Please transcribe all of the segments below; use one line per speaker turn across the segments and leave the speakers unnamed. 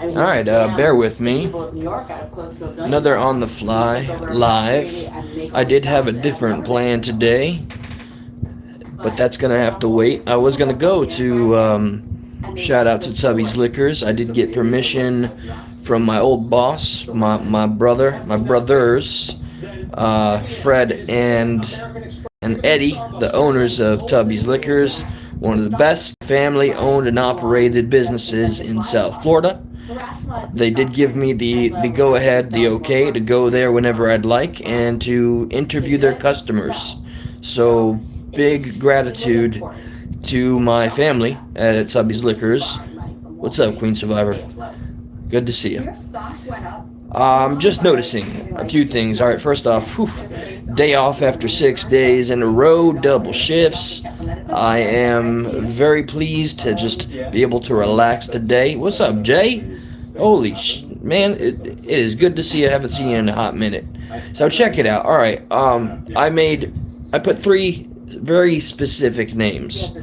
Alright, bear with me. Another on the fly, live. I did have a different plan today, but that's gonna have to wait. I was gonna go to, shout out to Tubby's Liquors. I did get permission from my old boss, my brothers, Fred and Eddie, the owners of Tubby's Liquors, one of the best family-owned and operated businesses in South Florida. They did give me the go-ahead, the okay to go there whenever I'd like and to interview their customers. So big gratitude to my family at Tubby's Liquors. What's up, Queen Survivor? Good to see you. I'm just noticing a few things. All right, first off, day off after 6 days in a row, double shifts. I am very pleased to just be able to relax today. What's up, Jay? Holy man, it is good to see you. I haven't seen you in a hot minute. So check it out. All right, I put 3 very specific names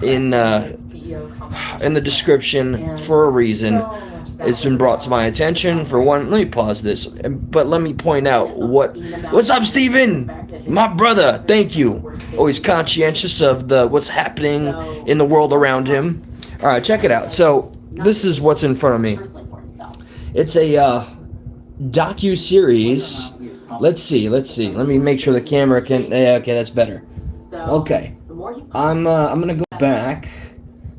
in the description for a reason. It's been brought to my attention. For one, let me pause this, but let me point out what's up, Steven? My brother, thank you. Always conscientious of what's happening in the world around him. All right, check it out. So this is what's in front of me. It's a docu-series. Let's see. Let me make sure the camera can. Yeah, okay, that's better. Okay, I'm gonna go back.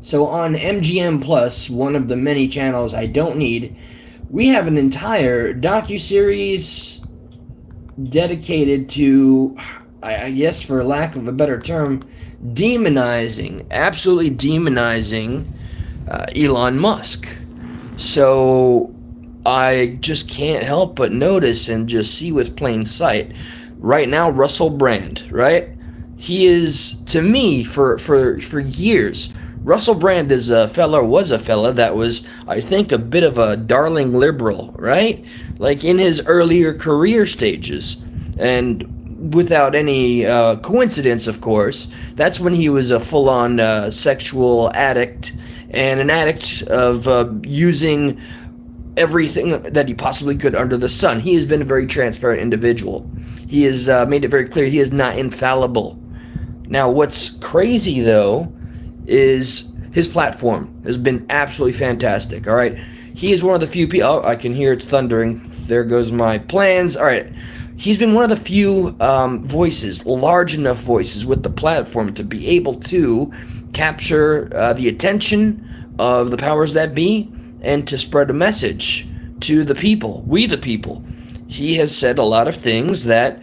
So on MGM Plus, one of the many channels I don't need, we have an entire docu-series dedicated to, I guess for lack of a better term, absolutely demonizing Elon Musk. So I just can't help but notice and just see with plain sight. Right now, Russell Brand, right? He is, to me, for years, Russell Brand was a fella that was, I think, a bit of a darling liberal, right? Like in his earlier career stages. And without any coincidence, of course, that's when he was a full-on sexual addict and an addict of using everything that he possibly could under the sun. He has been a very transparent individual. He has made it very clear he is not infallible. Now, what's crazy, though, is his platform has been absolutely fantastic, all right? He is one of the few people... Oh, I can hear it's thundering. There goes my plans. All right. He's been one of the few voices, large enough voices with the platform to be able to capture the attention of the powers that be and to spread a message to the people, we the people. He has said a lot of things that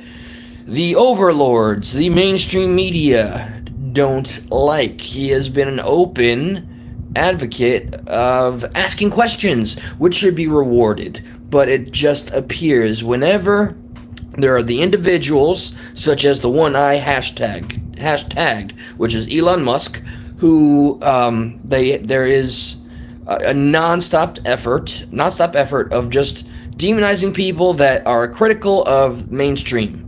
the overlords, the mainstream media, don't like. He has been an open advocate of asking questions, which should be rewarded. But it just appears whenever there are the individuals, such as the one I hashtagged, which is Elon Musk, who there is a non-stop effort of just demonizing people that are critical of mainstream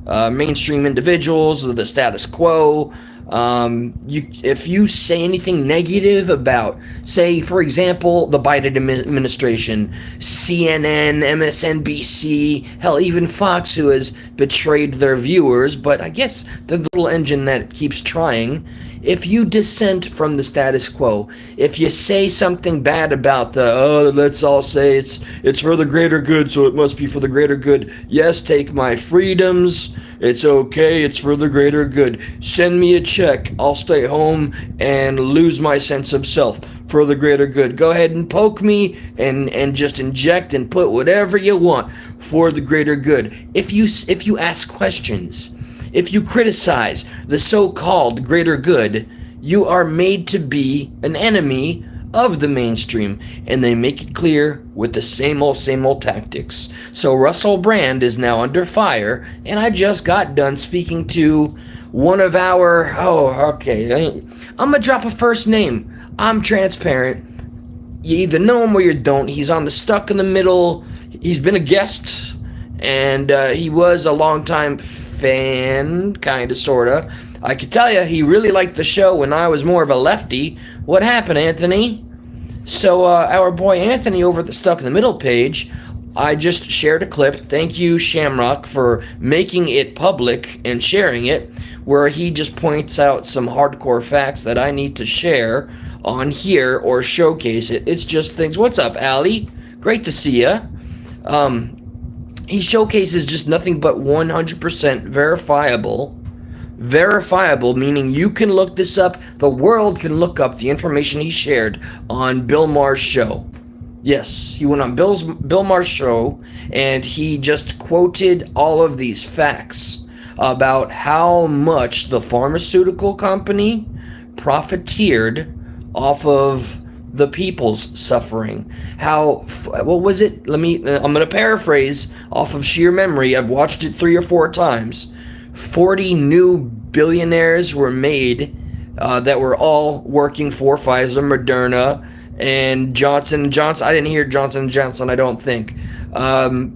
individuals, the status quo. If you say anything negative about, say, for example, the Biden administration, CNN, MSNBC, hell, even Fox, who has betrayed their viewers, but I guess the little engine that keeps trying. If you dissent from the status quo, if you say something bad about let's all say it's for the greater good, so it must be for the greater good. Yes, take my freedoms. It's okay. It's for the greater good. Send me a check. I'll stay home and lose my sense of self for the greater good. Go ahead and poke me and just inject and put whatever you want for the greater good. If you ask questions, if you criticize the so-called greater good, you are made to be an enemy of the mainstream, and they make it clear with the same old tactics. So Russell Brand is now under fire, and I just got done speaking to one of our... I'm gonna drop a first name. I'm transparent. You either know him or you don't. He's on the Stuck in the Middle. He's been a guest, and he was a longtime fan, kinda, sorta. I could tell you he really liked the show when I was more of a lefty. What happened, Anthony? So our boy Anthony over at the Stuck in the Middle page, I just shared a clip. Thank you, Shamrock, for making it public and sharing it, where he just points out some hardcore facts that I need to share on here or showcase it. It's just things. What's up, Allie? Great to see ya. He showcases just nothing but 100% verifiable, meaning you can look this up, the world can look up the information he shared on Bill Maher's show. Yes, he went on Bill Maher's show, and he just quoted all of these facts about how much the pharmaceutical company profiteered off of the people's suffering. What was it? I'm going to paraphrase off of sheer memory. I've watched it 3 or 4 times. 40 new billionaires were made that were all working for Pfizer, Moderna, and Johnson & Johnson. I didn't hear Johnson & Johnson, I don't think. And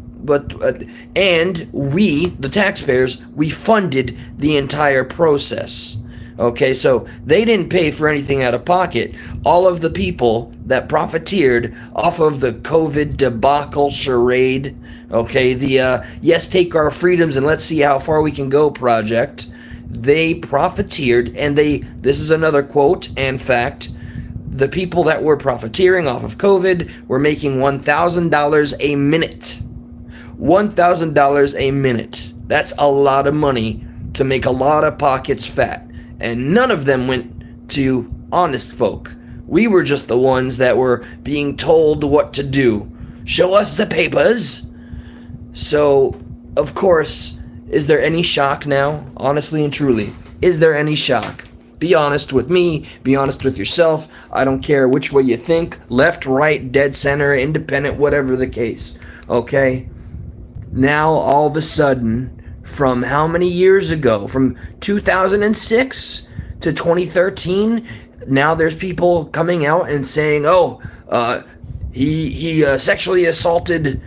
we, the taxpayers, we funded the entire process. Okay, so they didn't pay for anything out of pocket. All of the people that profiteered off of the COVID debacle charade, okay, the yes, take our freedoms and let's see how far we can go project, they profiteered, and this is another quote and fact, the people that were profiteering off of COVID were making $1,000 a minute. $1,000 a minute. That's a lot of money to make a lot of pockets fat. And none of them went to honest folk. We were just the ones that were being told what to do. Show us the papers. So, of course, is there any shock now? Honestly and truly, is there any shock? Be honest with me. Be honest with yourself. I don't care which way you think. Left, right, dead center, independent, whatever the case. Okay? Now, all of a sudden, from how many years ago? From 2006 to 2013, now there's people coming out and saying, "Oh, he sexually assaulted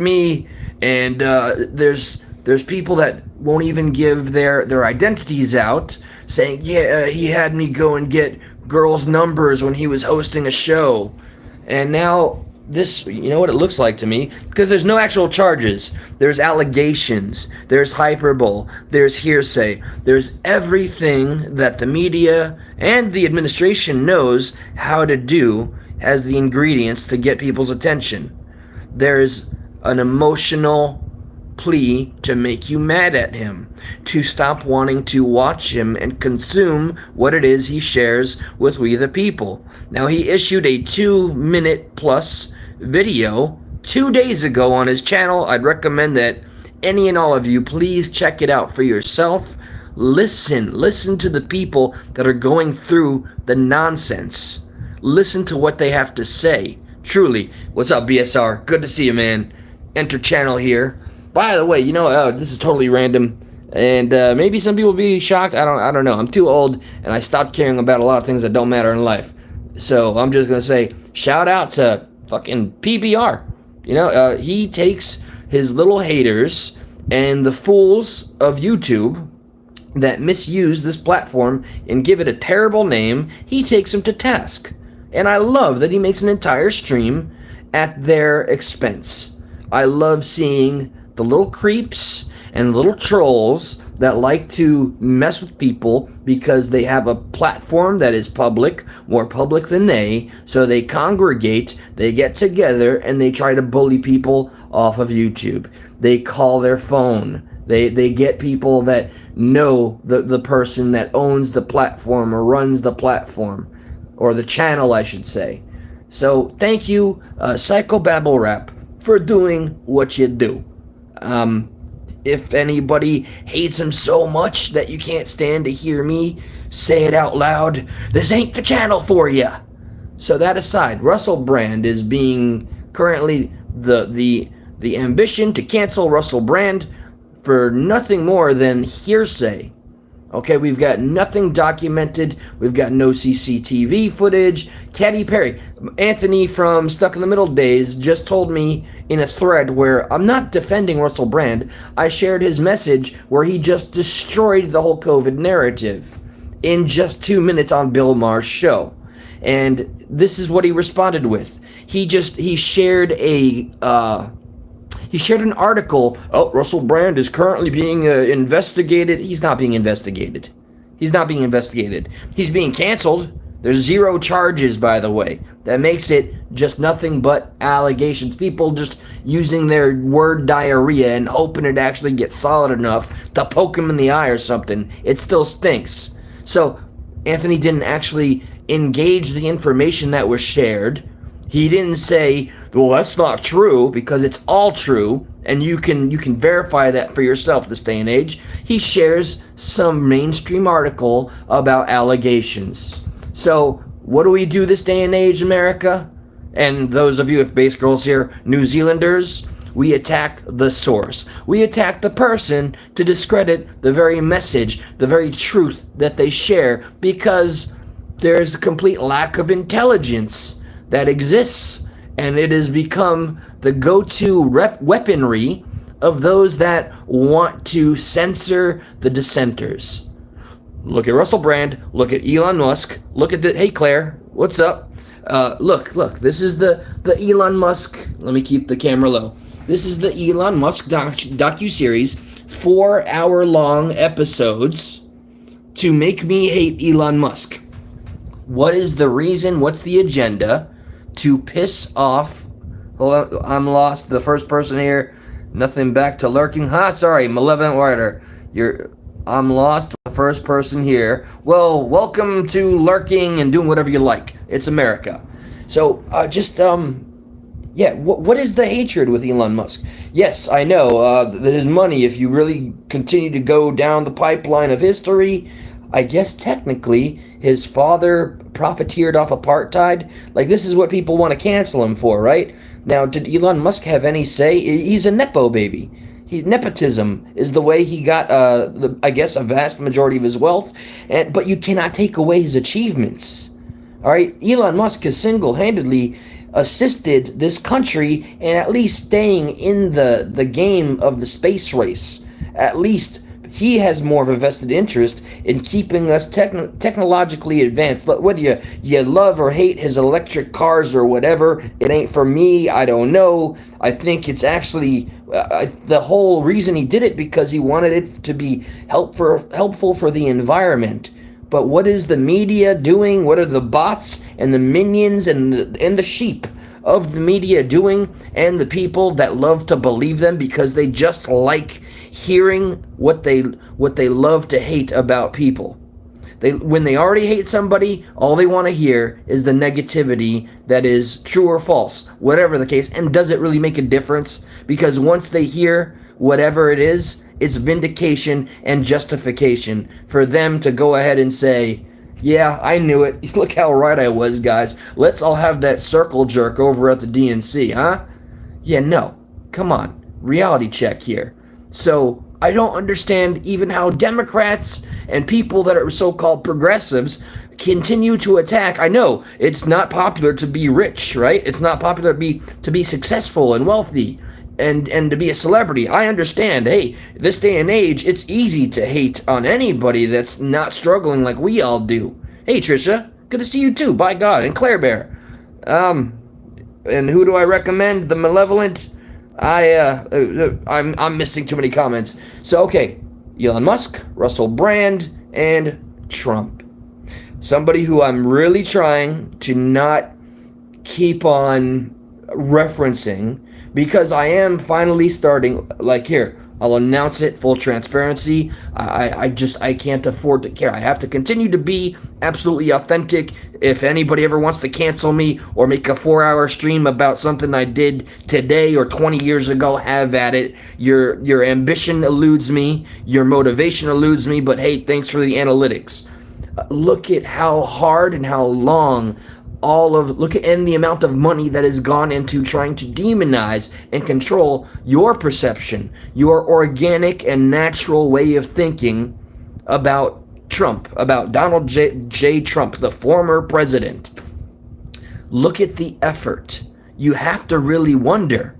me," and there's people that won't even give their identities out, saying, "Yeah, he had me go and get girls' numbers when he was hosting a show," and now. This, you know what it looks like to me? Because there's no actual charges. There's allegations. There's hyperbole. There's hearsay. There's everything that the media and the administration knows how to do as the ingredients to get people's attention. There's an emotional plea to make you mad at him, to stop wanting to watch him and consume what it is he shares with we the people. Now, he issued a 2-minute plus video 2 days ago on his channel. I'd recommend that any and all of you please check it out for yourself. Listen to the people that are going through the nonsense. Listen to what they have to say. Truly. What's up, BSR? Good to see you, man. Enter channel here. By the way, this is totally random, and maybe some people will be shocked. I don't know. I'm too old, and I stopped caring about a lot of things that don't matter in life. So I'm just gonna say, shout out to fucking PBR. He takes his little haters and the fools of YouTube that misuse this platform and give it a terrible name. He takes them to task, and I love that he makes an entire stream at their expense. I love seeing the little creeps and little trolls that like to mess with people because they have a platform that is public, more public than they, so they congregate, they get together, and they try to bully people off of YouTube. They call their phone. They get people that know the person that owns the platform or runs the platform, or the channel, I should say. So thank you, Psycho Babble Rap, for doing what you do. If anybody hates him so much that you can't stand to hear me say it out loud, this ain't the channel for you. So that aside, Russell Brand is being currently the ambition to cancel Russell Brand for nothing more than hearsay. Okay, we've got nothing documented. We've got no CCTV footage. Katy Perry, Anthony from Stuck in the Middle days just told me in a thread where I'm not defending Russell Brand. I shared his message where he just destroyed the whole COVID narrative in just 2 minutes on Bill Maher's show. And this is what he responded with. He shared an article. Oh, Russell Brand is currently being investigated. He's not being investigated. He's not being investigated. He's being canceled. There's 0 charges, by the way. That makes it just nothing but allegations. People just using their word diarrhea and hoping it actually gets solid enough to poke him in the eye or something. It still stinks. So Anthony didn't actually engage the information that was shared. He didn't say, well, that's not true, because it's all true, and you can verify that for yourself this day and age. He shares some mainstream article about allegations. So what do we do this day and age, America? And those of you, if base girls here, New Zealanders, we attack the source. We attack the person to discredit the very message, the very truth that they share, because there's a complete lack of intelligence that exists, and it has become the go-to weaponry of those that want to censor the dissenters. Look at Russell Brand, look at Elon Musk, look at hey Claire, what's up? Look, this is the Elon Musk, let me keep the camera low. This is the Elon Musk docu-series, 4-hour-long episodes to make me hate Elon Musk. What is the reason, what's the agenda to piss off, hold on, I'm lost, the first person here, nothing back to lurking, sorry, Malevolent Writer, I'm lost, the first person here. Well, welcome to lurking and doing whatever you like. It's America. So, what is the hatred with Elon Musk? Yes, I know, his money, if you really continue to go down the pipeline of history, I guess technically his father profiteered off apartheid. Like, this is what people want to cancel him for, right? Now, did Elon Musk have any say? He's a Nepo baby. Nepotism is the way he got, I guess, a vast majority of his wealth. But you cannot take away his achievements. All right? Elon Musk has single-handedly assisted this country in at least staying in the game of the space race. At least he has more of a vested interest in keeping us technologically advanced. Whether you love or hate his electric cars or whatever, it ain't for me. I don't know. I think it's actually the whole reason he did it because he wanted it to be helpful for the environment. But what is the media doing? What are the bots and the minions and the sheep of the media doing? And the people that love to believe them because they just like hearing what they love to hate about people. When they already hate somebody, all they want to hear is the negativity that is true or false, whatever the case. And does it really make a difference? Because once they hear whatever it is, it's vindication and justification for them to go ahead and say, yeah, I knew it. Look how right I was, guys. Let's all have that circle jerk over at the DNC, huh? Yeah, no. Come on. Reality check here. So I don't understand even how Democrats and people that are so-called progressives continue to attack. I know it's not popular to be rich, right? It's not popular to be successful and wealthy and to be a celebrity. I understand. Hey, this day and age, it's easy to hate on anybody that's not struggling like we all do. Hey, Trisha, good to see you too. By God, and Claire Bear. And who do I recommend? The Malevolent. I'm missing too many comments. So, okay, Elon Musk, Russell Brand, and Trump. Somebody who I'm really trying to not keep on referencing because I am finally starting, like here, I'll announce it, full transparency. I can't afford to care. I have to continue to be absolutely authentic. If anybody ever wants to cancel me or make a 4-hour stream about something I did today or 20 years ago, have at it. Your ambition eludes me. Your motivation eludes me. But hey, thanks for the analytics. Look at how hard and how long and the amount of money that has gone into trying to demonize and control your perception, your organic and natural way of thinking about Trump, about Donald J. Trump, the former president. Look at the effort. You have to really wonder,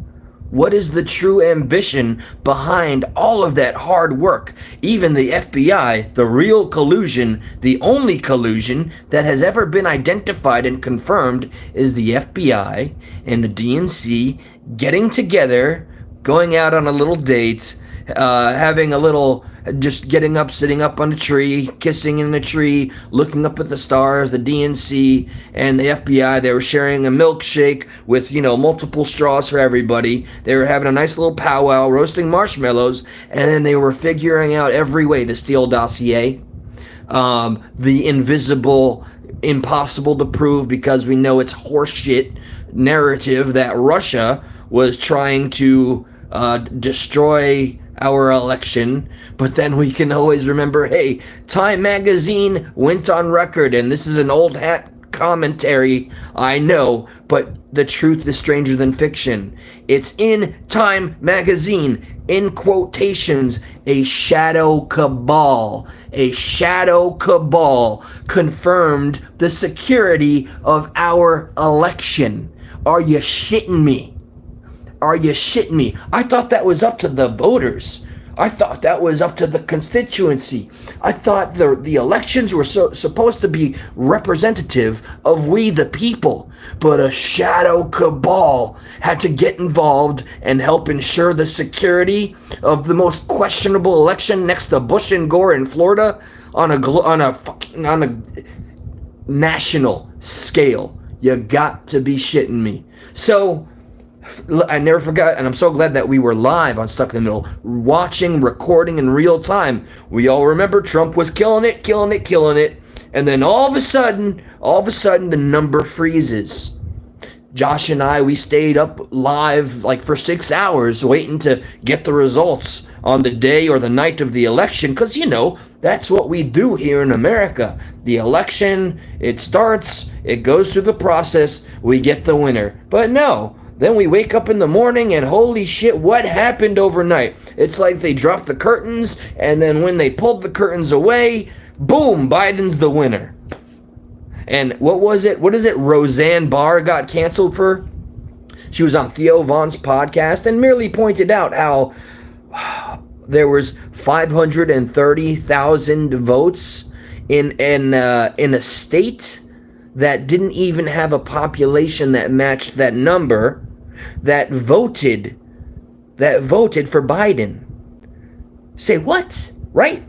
What is the true ambition behind all of that hard work? Even the FBI, the real collusion, the only collusion that has ever been identified and confirmed is the FBI and the DNC getting together, going out on a little date, having a little, just getting up, sitting up on a tree, kissing in the tree, looking up at the stars. The DNC and the FBI, they were sharing a milkshake with, multiple straws for everybody. They were having a nice little powwow, roasting marshmallows, and then they were figuring out every way, the Steele dossier, the invisible, impossible to prove because we know it's horseshit narrative that Russia was trying to destroy our election. But then we can always remember, hey, Time magazine went on record, and this is an old hat commentary, I know, but the truth is stranger than fiction. It's in Time magazine, in quotations, a shadow cabal confirmed the security of our election. Are you shitting me? I thought that was up to the voters. I thought that was up to the constituency. I thought the elections were supposed to be representative of we the people. But a shadow cabal had to get involved and help ensure the security of the most questionable election next to Bush and Gore in Florida on a national scale. You got to be shitting me. So I never forgot, and I'm so glad that we were live on Stuck in the Middle, watching, recording in real time. We all remember Trump was killing it, and then all of a sudden, the number freezes. Josh and I, we stayed up live like for 6 hours waiting to get the results on the day or the night of the election, because, that's what we do here in America. The election, it starts, it goes through the process, we get the winner. But no. Then we wake up in the morning and holy shit, what happened overnight? It's like they dropped the curtains, and then when they pulled the curtains away, boom, Biden's the winner. And what was it? What is it Roseanne Barr got canceled for? She was on Theo Von's podcast and merely pointed out how there was 530,000 votes in a state that didn't even have a population that matched that number, that voted for Biden. Say what? Right?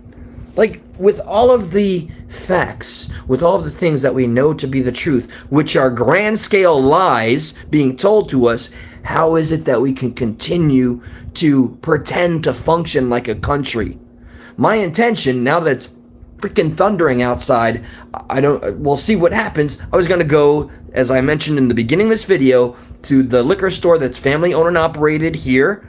Like, with all of the facts, with all of the things that we know to be the truth, which are grand scale lies being told to us, how is it that we can continue to pretend to function like a country? My intention, now that it's freaking thundering outside, we'll see what happens. I was going to go, as I mentioned in the beginning of this video, to the liquor store that's family owned and operated here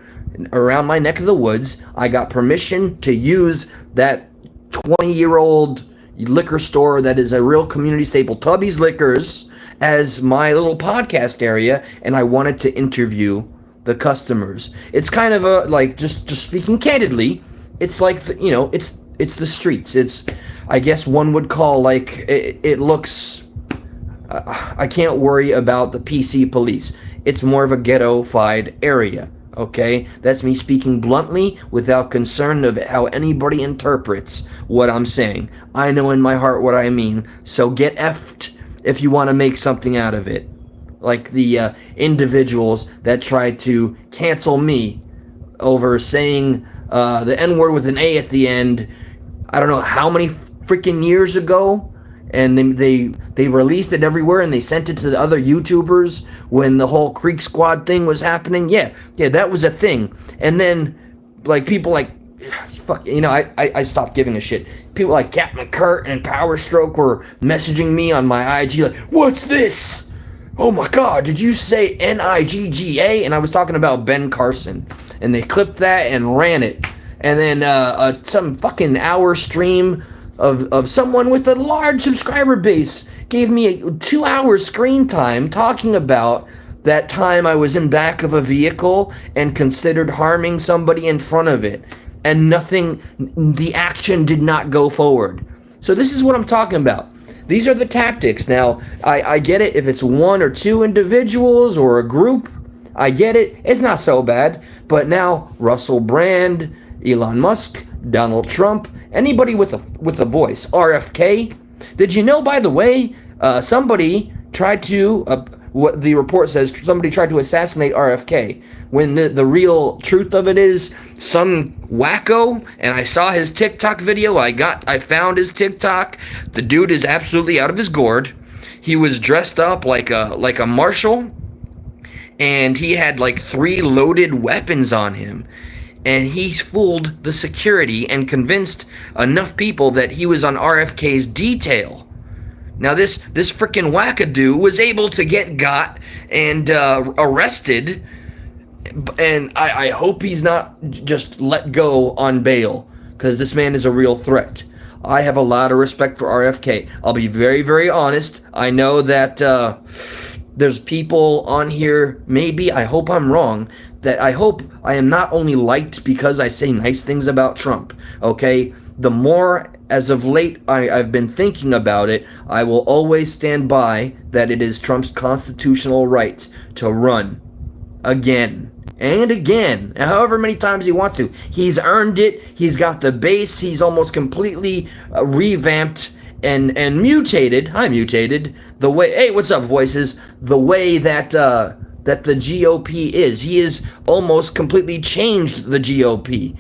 around my neck of the woods. I got permission to use that 20-year-old liquor store that is a real community staple, Tubby's Liquors, as my little podcast area, and I wanted to interview the customers. It's kind of a, like, just speaking candidly, it's like, it's the streets. It's, I guess one would call, like, it looks, I can't worry about the PC police. It's more of a ghetto-fied area, okay? That's me speaking bluntly without concern of how anybody interprets what I'm saying. I know in my heart what I mean, so get effed if you want to make something out of it. Like the individuals that tried to cancel me over saying the N-word with an A at the end, I don't know how many freaking years ago, and they released it everywhere, and they sent it to the other YouTubers when the whole Creek Squad thing was happening. Yeah, that was a thing. And then, like, people like, fuck, I stopped giving a shit. People like Captain Kurt and Power Stroke were messaging me on my IG like, what's this? Oh my God, did you say Nigga? And I was talking about Ben Carson, and they clipped that and ran it. And then some fucking hour stream of someone with a large subscriber base gave me a 2-hour screen time talking about that time I was in back of a vehicle and considered harming somebody in front of it. And the action did not go forward. So this is what I'm talking about. These are the tactics. Now, I get it if it's one or two individuals or a group. I get it. It's not so bad. But now Russell Brand, Elon Musk, Donald Trump, anybody with a voice, RFK. Did you know, by the way, somebody tried to, what the report says, somebody tried to assassinate RFK, when the real truth of it is some wacko, and I saw his TikTok video, I found his TikTok. The dude is absolutely out of his gourd. He was dressed up like a marshal, and he had like 3 loaded weapons on him. And he fooled the security and convinced enough people that he was on RFK's detail. Now this frickin' wackadoo was able to got and arrested, and I hope he's not just let go on bail, because this man is a real threat. I have a lot of respect for RFK. I'll be very, very honest. I know that there's people on here, maybe, I hope I'm wrong, that I hope I am not only liked because I say nice things about Trump, okay? The more, as of late, I've been thinking about it, I will always stand by that it is Trump's constitutional right to run again and again, however many times he wants to. He's earned it. He's got the base. He's almost completely revamped and mutated. I mutated the way. Hey, what's up, voices? The way that that the GOP is. He has almost completely changed the GOP.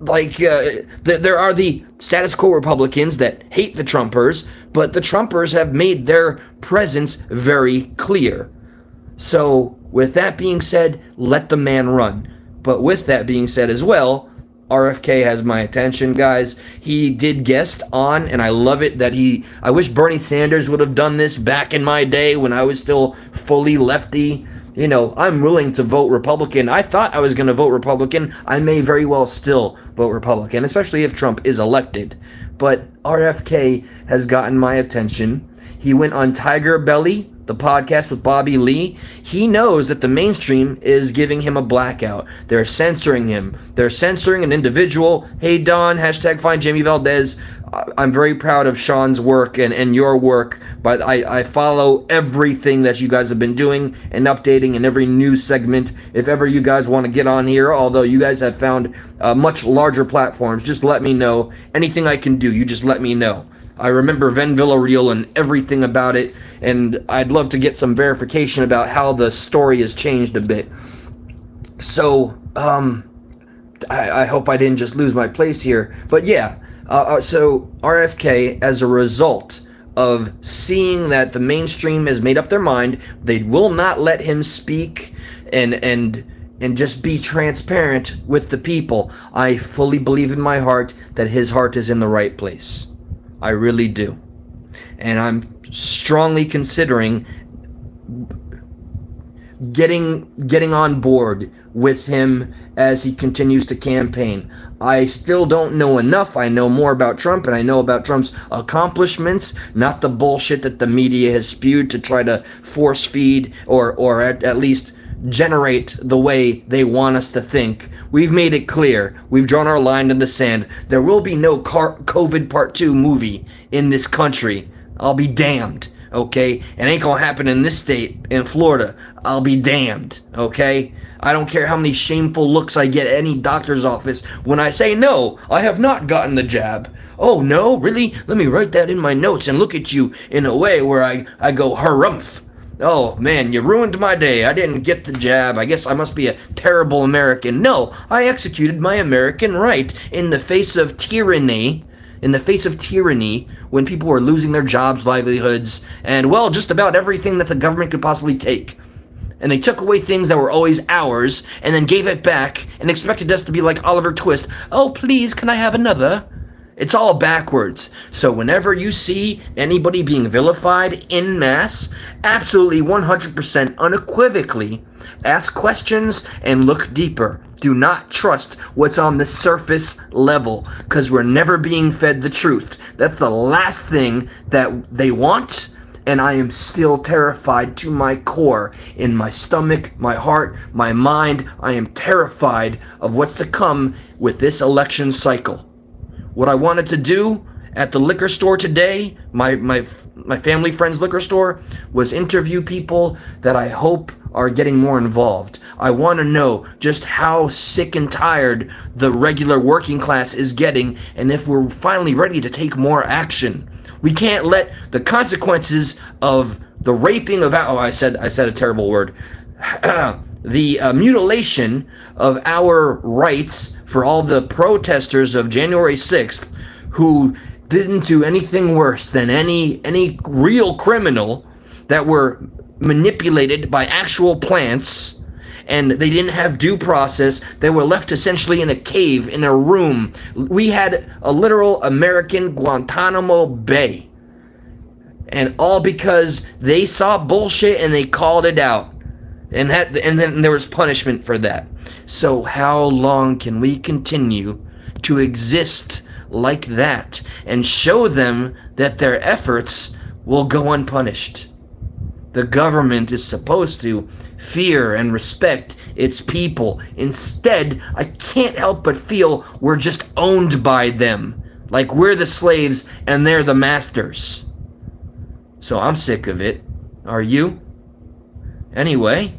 Like, there are the status quo Republicans that hate the Trumpers, but the Trumpers have made their presence very clear. So, with that being said, let the man run. But with that being said as well, RFK has my attention, guys. He did guest on, and I love it that I wish Bernie Sanders would have done this back in my day when I was still fully lefty. You know, I'm willing to vote Republican. I thought I was going to vote Republican. I may very well still vote Republican, especially if Trump is elected. But RFK has gotten my attention. He went on Tiger Belly, the podcast with Bobby Lee. He knows that the mainstream is giving him a blackout. They're censoring him. They're censoring an individual. Hey, Don, hashtag find Jamie Valdez. I'm very proud of Sean's work and your work, but I follow everything that you guys have been doing and updating in every news segment. If ever you guys want to get on here, although you guys have found much larger platforms, just let me know. Anything I can do, you just let me know. I remember Ven Villarreal and everything about it, and I'd love to get some verification about how the story has changed a bit. So, I hope I didn't just lose my place here. But yeah, so RFK, as a result of seeing that the mainstream has made up their mind, they will not let him speak and just be transparent with the people. I fully believe in my heart that his heart is in the right place. I really do. And I'm strongly considering getting on board with him as he continues to campaign. I still don't know enough. I know more about Trump, and I know about Trump's accomplishments, not the bullshit that the media has spewed to try to force feed or at least generate the way they want us to think. We've made it clear. We've drawn our line in the sand. There will be no COVID Part 2 movie in this country. I'll be damned, okay? It ain't gonna happen in this state, in Florida. I'll be damned, okay? I don't care how many shameful looks I get at any doctor's office when I say, no, I have not gotten the jab. Oh, no? Really? Let me write that in my notes and look at you in a way where I go, harumph. Oh, man, you ruined my day. I didn't get the jab. I guess I must be a terrible American. No, I executed my American right in the face of tyranny. In the face of tyranny, when people were losing their jobs, livelihoods, and, well, just about everything that the government could possibly take. And they took away things that were always ours, and then gave it back, and expected us to be like Oliver Twist. Oh, please, can I have another? It's all backwards. So whenever you see anybody being vilified en masse, absolutely 100% unequivocally, ask questions and look deeper. Do not trust what's on the surface level, because we're never being fed the truth. That's the last thing that they want, and I am still terrified to my core. In my stomach, my heart, my mind, I am terrified of what's to come with this election cycle. What I wanted to do at the liquor store today, my family friend's liquor store, was interview people that I hope are getting more involved. I want to know just how sick and tired the regular working class is getting, and if we're finally ready to take more action. We can't let the consequences of the raping of I said a terrible word. The mutilation of our rights for all the protesters of January 6th who didn't do anything worse than any real criminal that were manipulated by actual plants, and they didn't have due process. They were left essentially in a cave, in a room. We had a literal American Guantanamo Bay. And all because they saw bullshit and they called it out. And then there was punishment for that. So how long can we continue to exist like that and show them that their efforts will go unpunished? The government is supposed to fear and respect its people. Instead, I can't help but feel we're just owned by them. Like we're the slaves and they're the masters. So I'm sick of it. Are you? Anyway,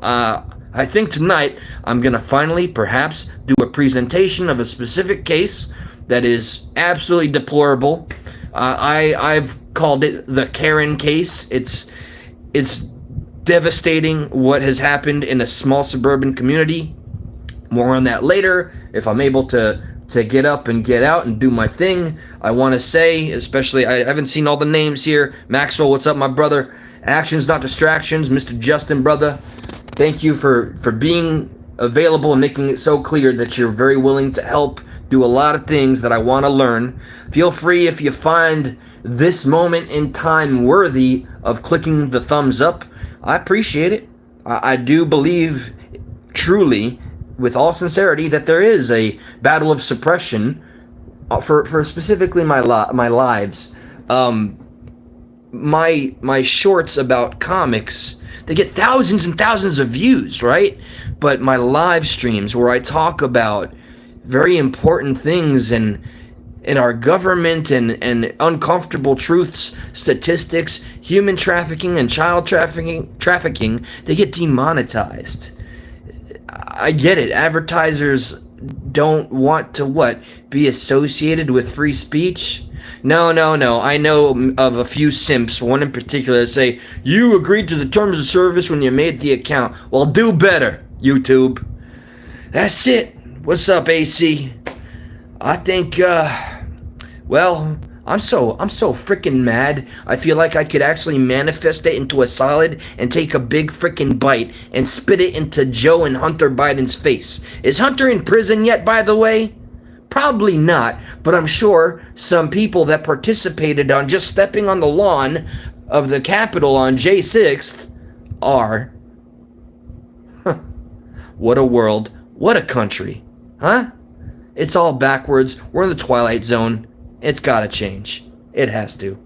I think tonight I'm going to finally perhaps do a presentation of a specific case that is absolutely deplorable. I've called it the Karen case. It's devastating what has happened in a small suburban community. More on that later. If I'm able to get up and get out and do my thing, I want to say, especially, I haven't seen all the names here. Maxwell, what's up, my brother? Actions, not distractions. Mr. Justin, brother, thank you for being available and making it so clear that you're very willing to help do a lot of things that I want to learn. Feel free, if you find this moment in time worthy of clicking the thumbs up. I appreciate it. I do believe truly, with all sincerity, that there is a battle of suppression for specifically my lives. My shorts about comics, they get thousands and thousands of views, right? But my live streams where I talk about very important things in our government and uncomfortable truths, statistics, human trafficking and child trafficking, they get demonetized. I get it. Advertisers don't want to be associated with free speech. No. I know of a few simps, one in particular, that say, you agreed to the terms of service when you made the account. Well, do better, YouTube. That's it. What's up, AC? I think, I'm so freaking mad. I feel like I could actually manifest it into a solid and take a big freaking bite and spit it into Joe and Hunter Biden's face. Is Hunter in prison yet, by the way? Probably not, but I'm sure some people that participated on just stepping on the lawn of the Capitol on J6th are. What a world. What a country. Huh? It's all backwards. We're in the Twilight Zone. It's gotta change. It has to.